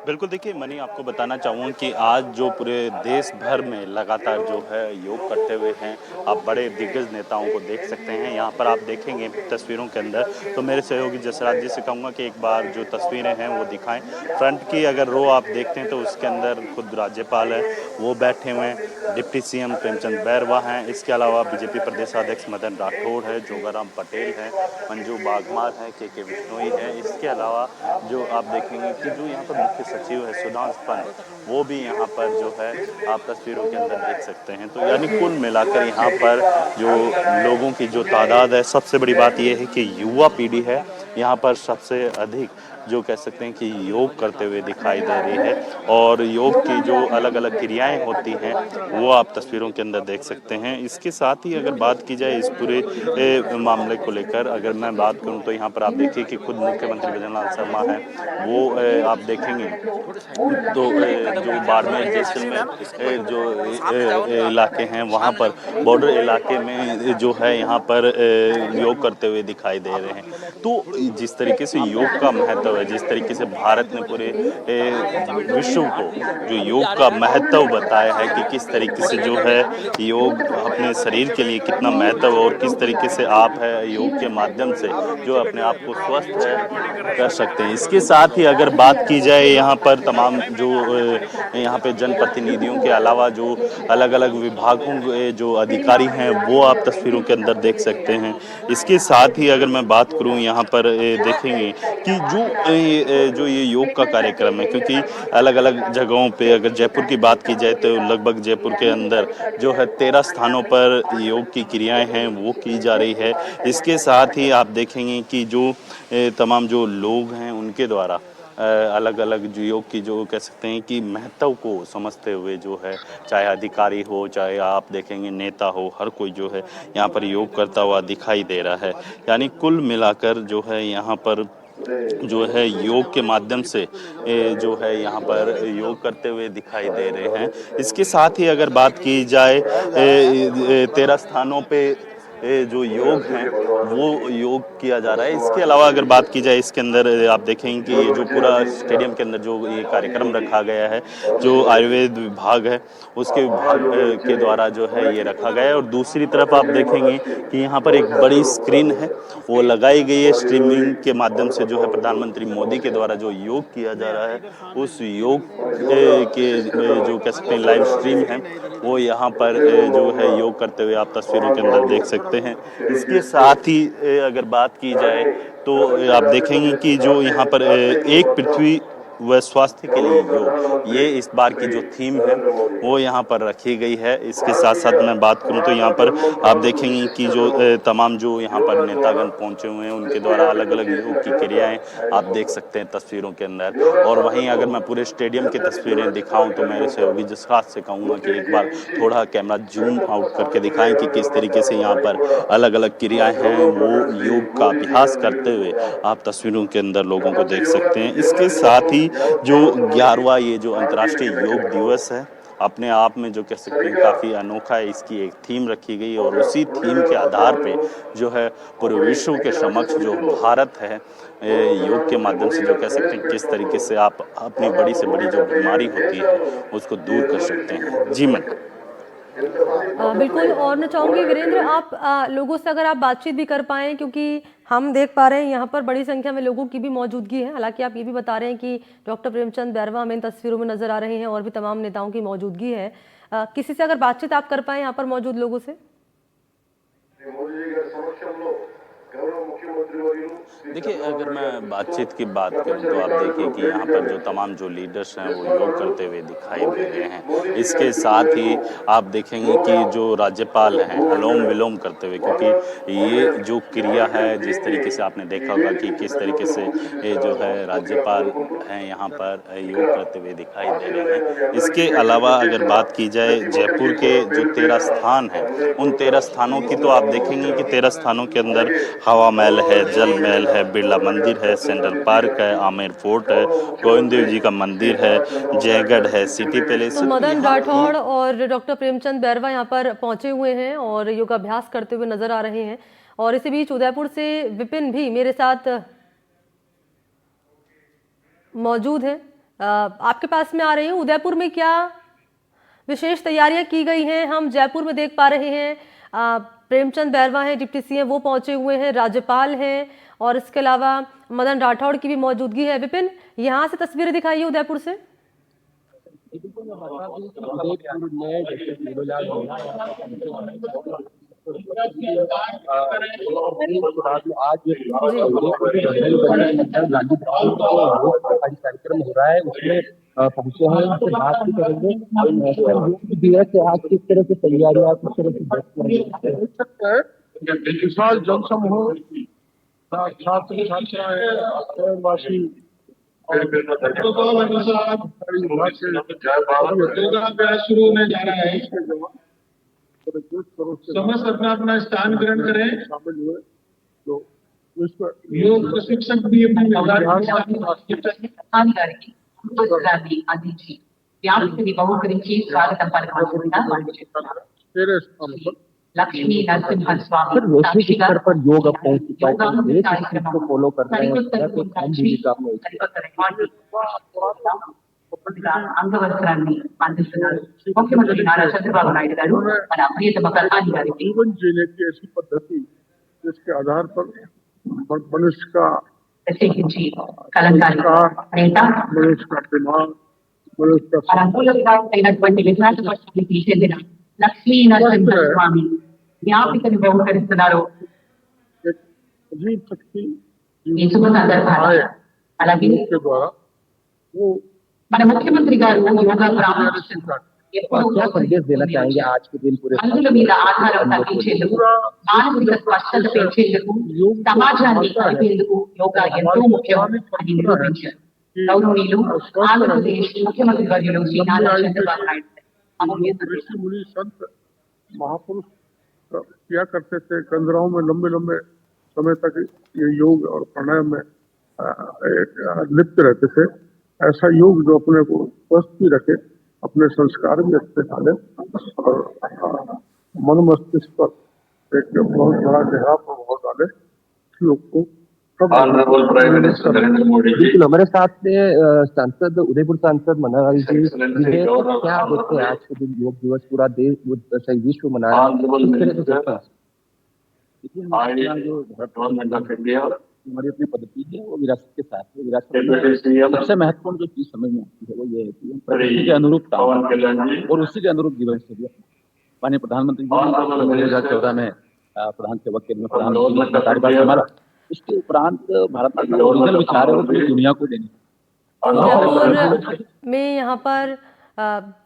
बिल्कुल देखिए, मैं आपको बताना चाहूँगा कि आज जो पूरे देश भर में लगातार जो है योग करते हुए हैं, आप बड़े दिग्गज नेताओं को देख सकते हैं। यहाँ पर आप देखेंगे तस्वीरों के अंदर, तो मेरे सहयोगी जसराज जी से कहूँगा कि एक बार जो तस्वीरें हैं वो दिखाएँ। फ्रंट की अगर रो आप देखते हैं तो उसके अंदर खुद राज्यपाल हैं, वो बैठे हुए हैं, डिप्टी सीएम प्रेमचंद बैरवा हैं, इसके अलावा बीजेपी प्रदेशाध्यक्ष मदन राठौड़ है, जोगाराम पटेल हैं, मंजू बागमार हैं, के बिश्नोई है। इसके अलावा जो आप देखेंगे कि जो यहाँ पर मुख्य सचिव है सुधांशु पंत, वो भी यहाँ पर जो है आप तस्वीरों के अंदर देख सकते हैं। तो यानी कुल मिलाकर यहाँ पर जो लोगों की जो तादाद है, सबसे बड़ी बात ये है कि युवा पीढ़ी है यहाँ पर सबसे अधिक जो कह सकते हैं कि योग करते हुए दिखाई दे रही है। और योग की जो अलग-अलग क्रियाएं होती हैं वो आप तस्वीरों के अंदर देख सकते हैं। इसके साथ ही अगर बात की जाए इस पूरे मामले को लेकर, अगर मैं बात करूं तो यहाँ पर आप देखिए कि खुद मुख्यमंत्री भजनलाल शर्मा हैं, वो आप देखेंगे तो जो बाड़मेर जैसलमेर जो इलाके हैं वहाँ पर बॉर्डर इलाके में जो है यहाँ पर योग करते हुए दिखाई दे रहे हैं। तो जिस तरीके से योग का महत्व है, जिस तरीके से भारत ने पूरे विश्व को जो योग का महत्व बताया है कि किस तरीके से जो है योग अपने शरीर के लिए कितना महत्व और किस तरीके से आप है योग के माध्यम से जो अपने आप को स्वस्थ है कर सकते हैं। इसके साथ ही अगर बात की जाए यहाँ पर तमाम जो यहाँ पे जनप्रतिनिधियों के अलावा जो अलग-अलग विभागों के जो अधिकारी हैं वो आप तस्वीरों के अंदर देख सकते हैं। इसके साथ ही अगर मैं बात करूँ यहाँ पर देखेंगे कि जो ये योग का कार्यक्रम है, क्योंकि अलग-अलग जगहों पे अगर जयपुर की बात की जाए तो लगभग जयपुर के अंदर जो है 13 स्थानों पर योग की क्रियाएँ हैं वो की जा रही है। इसके साथ ही आप देखेंगे कि जो तमाम जो लोग हैं उनके द्वारा अलग-अलग जो योग की जो कह सकते हैं कि महत्व को समझते हुए जो है, चाहे अधिकारी हो, चाहे आप देखेंगे नेता हो, हर कोई जो है यहाँ पर योग करता हुआ दिखाई दे रहा है। यानी कुल मिलाकर जो है यहाँ पर जो है योग के माध्यम से जो है यहाँ पर योग करते हुए दिखाई दे रहे हैं। इसके साथ ही अगर बात की जाए 13 स्थानों पे जो योग हैं वो योग किया जा रहा है। इसके अलावा अगर बात की जाए इसके अंदर आप देखेंगे कि ये जो पूरा स्टेडियम के अंदर जो ये कार्यक्रम रखा गया है, जो आयुर्वेद विभाग है उसके विभाग के द्वारा जो है ये रखा गया है। और दूसरी तरफ आप देखेंगे कि यहाँ पर एक बड़ी स्क्रीन है वो लगाई गई है, स्ट्रीमिंग के माध्यम से जो है प्रधानमंत्री मोदी के द्वारा जो योग किया जा रहा है उस योग के जो कह सकते हैं लाइव स्ट्रीम है वो यहाँ पर जो है योग करते हुए आप तस्वीरों के अंदर देख सकते हैं। इसके साथ ही अगर बात की जाए तो आप देखेंगे कि जो यहाँ पर एक पृथ्वी व स्वास्थ्य के लिए योग, ये इस बार की जो थीम है वो यहाँ पर रखी गई है। इसके साथ साथ मैं बात करूँ तो यहाँ पर आप देखेंगे कि जो तमाम जो यहाँ पर नेतागण पहुँचे हुए हैं उनके द्वारा अलग-अलग योग की क्रियाएं आप देख सकते हैं तस्वीरों के अंदर। और वहीं अगर मैं पूरे स्टेडियम की तस्वीरें दिखाऊं तो मेरे सहयोगी जसराज से कहूँगा कि एक बार थोड़ा कैमरा जूम आउट करके दिखाएं कि किस तरीके से यहाँ पर अलग-अलग क्रियाएं हैं वो योग का अभ्यास करते हुए आप तस्वीरों के अंदर लोगों को देख सकते हैं। इसके साथ ही जो 11वां ये जो अंतर्राष्ट्रीय योग दिवस है अपने आप में जो कह सकते हैं काफ़ी अनोखा है, इसकी एक थीम रखी गई और उसी थीम के आधार पे जो है पूरे विश्व के समक्ष जो भारत है योग के माध्यम से जो कह सकते हैं किस तरीके से आप अपनी बड़ी से बड़ी जो बीमारी होती है उसको दूर कर सकते हैं। जी मैं बिल्कुल। और मैं चाहूँगी वीरेंद्र, आप लोगों से अगर आप बातचीत भी कर पाएँ, क्योंकि हम देख पा रहे हैं यहाँ पर बड़ी संख्या में लोगों की भी मौजूदगी है। हालाँकि आप ये भी बता रहे हैं कि डॉक्टर प्रेमचंद बैरवा हमें इन तस्वीरों में नज़र आ रहे हैं और भी तमाम नेताओं की मौजूदगी है। किसी से अगर बातचीत आप कर पाएँ यहाँ पर मौजूद लोगों से? देखिए, अगर मैं बातचीत की बात करूँ तो आप देखिए कि यहाँ पर जो तमाम जो लीडर्स हैं वो योग करते हुए दिखाई दे रहे हैं। इसके साथ ही आप देखेंगे कि जो राज्यपाल हैं अनुलोम-विलोम करते हुए, क्योंकि ये जो क्रिया है जिस तरीके से आपने देखा होगा कि किस तरीके से ये जो है राज्यपाल हैं यहाँ पर योग करते हुए दिखाई दे रहे हैं। इसके अलावा अगर बात की जाए जयपुर के जो 13 स्थान हैं, उन 13 स्थानों की तो आप देखेंगे कि 13 स्थानों के अंदर हवा महल है, जल महल है, बिरला मंदिर है, सेंट्रल पार्क है, आमेर फोर्ट है, गोविंद देव जी का मंदिर है, जयगढ़ है, सिटी पैलेस तो है। तो मदन यहाँ राठौड़ और डॉक्टर प्रेमचंद बैरवा यहाँ पर पहुंचे हुए हैं और योगाभ्यास करते हुए नजर आ रहे हैं। और इसी बीच उदयपुर से विपिन भी मेरे साथ मौजूद हैं। आपके पास में आ रही हूँ। उदयपुर में क्या विशेष तैयारियां की गई हैं? हम जयपुर में देख पा रहे हैं प्रेमचंद बैरवा हैं, डिप्टी सीएम, वो पहुंचे हुए हैं, राज्यपाल हैं और इसके अलावा मदन राठौड़ की भी मौजूदगी है। विपिन, यहाँ से तस्वीरें दिखाइए उदयपुर से। उदयपुर में जैसे झूलेलाल आज गांधी सरकारी कार्यक्रम हो रहा है, उसमें पहुंचे हैं, उनसे बात भी करेंगे। दिवस से आज किस तरह की तैयारियां, किस तरह की देख सकते हैं। विशाल जनसमूह, छात्र छात्राएं, प्रोग्राम शुरू होने जा रहा है। समस्त अपना अपना स्थान ग्रहण करें। शामिल हुए तो योग प्रशिक्षक भी अपनी వ్యాప్తిని బహుకరించి స్వాగతం పలకవలసిందిగా लक्ष्मी नरसिंह स्वामी वैश्विक स्तर पर योग अब पहुंच चुका है, देश इस चीज को फॉलो कर रहे हैं, तो हम भूमिका में అంగవస్త్రాన్ని అందిస్తున్నారు ముఖ్యమంత్రి నారా చంద్రబాబు నాయుడు గారు మన ప్రియతమ ప్రధాని గారికి जीवन जीने की ऐसी पद्धति जिसके आधार पर मनुष्य का ప్రత్యేకించి కలంకారీ నేత मनुष्य का दिमाग, मनुष्य का మన మూలంగా అయినటువంటి విశ్వాస పరిస్థితికి చెందిన లక్ష్మీ నరసింహ స్వామి జ్ఞాపికను బహుకరిస్తున్నారు। एक अजीब शक्ति ఈ శుభ సందర్భాన అలాగే के द्वारा वो మన ముఖ్యమంత్రి గారు యోగా ప్రాముఖ్యత क्या संदेश देना चाहेंगे आज के दिन पूरे అందుల మీద ఆధారం తగ్గించేందుకు, మానసిక స్పష్టత పెంచేందుకు, సమాజాన్ని కలిపేందుకు యోగా ఎంతో ముఖ్యం అని నిరూపించారు గౌరవనీయులు ఆంధ్రప్రదేశ్ ముఖ్యమంత్రి వర్యులు శ్రీ నారా చంద్రబాబు నాయుడు। ऋषि मुनि संत महापुरुष किया करते थे, कंदराओं में लंबे लंबे समय तक ये योग और प्राणायाम में लिप्त रहते थे। ऐसा योग जो अपने को स्वस्थ भी रखे, अपने संस्कार भी अच्छे डाले और मन मस्तिष्क पर एक बहुत बड़ा गहरा प्रभाव डाले। योग को honourable prime minister Narendra Modi ji, बिल्कुल हमारे साथ में सांसद उदयपुर सांसद मनोहर जी भी है। क्या देखते हैं आज के दिन योग दिवस पूरा देश सही विश्व मना रहा है, ऑनरेबल किस तरह से मिनिस्टर देखते हैं? गवर्नमेंट ऑफ इंडिया, हमारी अपनी पद्धति है, वो विरासत के साथ है। विरासत डिप्टी सीएम सबसे महत्वपूर्ण जो चीज समझ में आती है वो ये है कि हम प्रकृति के अनुरूप काम पवन कल्याण जी, और उसी के अनुरूप जीवन शैली माननीय प्रधानमंत्री जी 2014 में प्रधान सेवक के रूप में प्रधानमंत्री का कार्यभार संभाला। इसके उपरांत भारत का ओरिजिनल विचार है वो पूरी दुनिया को देने। जयपुर में यहाँ पर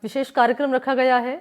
विशेष कार्यक्रम रखा गया है